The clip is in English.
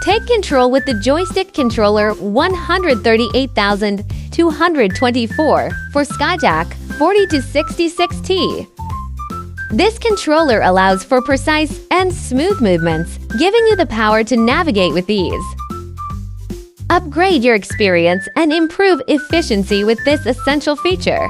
Take control with the Joystick controller 138224 for Skyjack 40-66T. This controller allows for precise and smooth movements, giving you the power to navigate with ease. Upgrade your experience and improve efficiency with this essential feature.